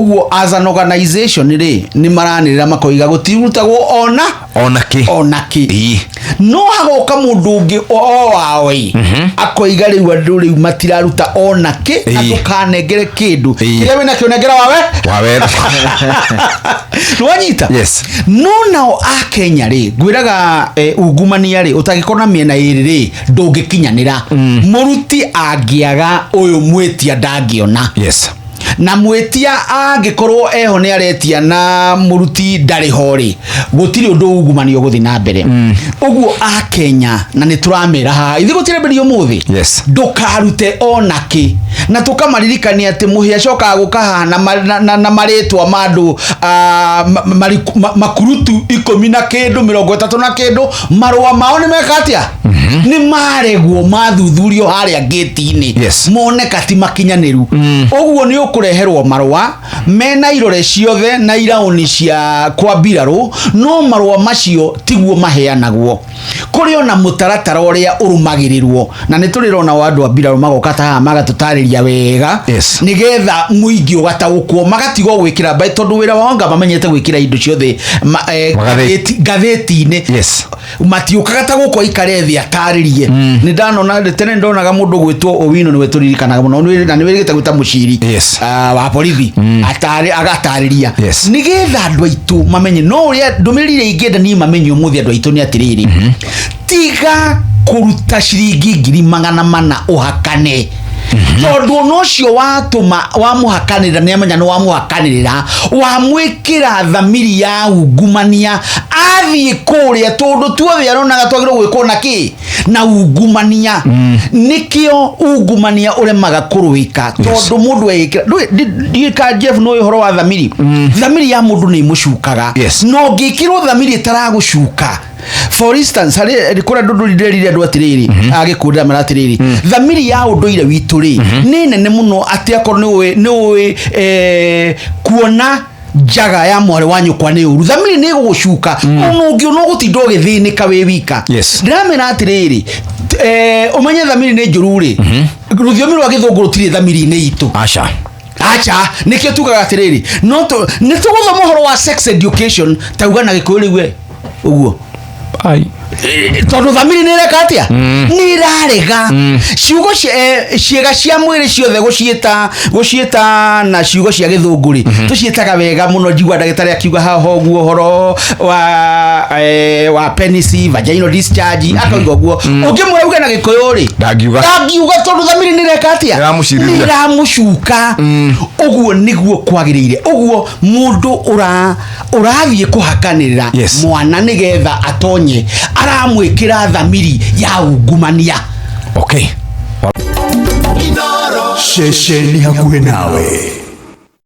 Uguo as an organization ni maranirira makoiga gutirutagwo onaki no hagoka mundu ungi wawe akoiga riu matiraruta onaki adukanengere kindu kiria wina kionengera wawe Nwanyita no nao a Kenya gwiraga ungumania utagikona miena iri ndungikinyanira muruti angiaga uyu mwetia ndangiona na mwetia angikorwo eho ni aretia na muruti ndari hori gutiri undu ungumanio guthi na mbere uguo a Kenya na ni turamira ha ithi gutire berio muthi ndukarute onaki na tukamaririkania ati muhia coka gukahana na maritwa mandu makurutu 10 na kindu 30 na kindu marwa mao ni mekatia ni maregwo mathuthurio haria gate-ini moneka ti makinyaniru uguo ni ukureherwo marwa mena irore ciothe na irauni cia kwa biraru no marwa macio tiguo maheanagwo kuri ona mutaratara uria urumagirirwo na niturirona wandu wa biraru magoka ta magatutariria wega nigetha muingi ugatagukwo magatigo gwikira bai tondu wira wanga bamenyete gwikira indo ciothe gatheti-ini matiukaga ta gukwa ikarethi ataririe ni ndanona tene ndonaga mundu gwitwo Owino ni weturirikanaga muno na ni wigite gwita muciri wa borithi agatariria nigetha andu aitu mamenye no uria ndumirire ingenda ni mamenye umuthi andu aitu ni atiriri tiga kuruta ciringi 400 uhakane tondu nocio watuma wamuhakanira ni amenya no wamuhakanirira wamwikira thamiri ya ungumania athie kuria tondu tuothe aronaga twagirwo gwikwo na ki na ungumania nikio ungumania uremaga kuruika tondu mundu ekira ndika Jeff no ihoro wa thamiri ya mundu ni mucukaga no ngikirwo thamiri itaragucuka. For instance hari kura ndu ndirire andu atiriri agikunda maratiriri thamiri ya unduire witu ri ni nene muno ati akorwo ni kuona jaga ya mware wanyu kwa ni uru thamiri ni gucuka unungi no gutindo githinika we wika ndiramena atiriri umenye thamiri ni njururi ruthiomi rwa githungu rutiri thamiri ni itu acha nikio tugaga atiriri no to nituguthoma horo wa sex education tauga na gikuriwe uguo ai tondu thamiri ni rekatia ni rarega ciugo ciega cia mwiri ciothe gucieta na ciugo cia githunguri tucietaga wega muno njigua ndagitari akiuga haho guo horo wa penis vaginal discharge akauga guo ungimweuga na gikoyuri ndagiuga tondu thamiri ni rekatia ni ramucuka uguo niguo kwagirire uguo mundu urathie kuhakanirira mwana nigetha atonye aramwikira thamiri ya ungumania. Inooro sheshe ni hakuhe nawe.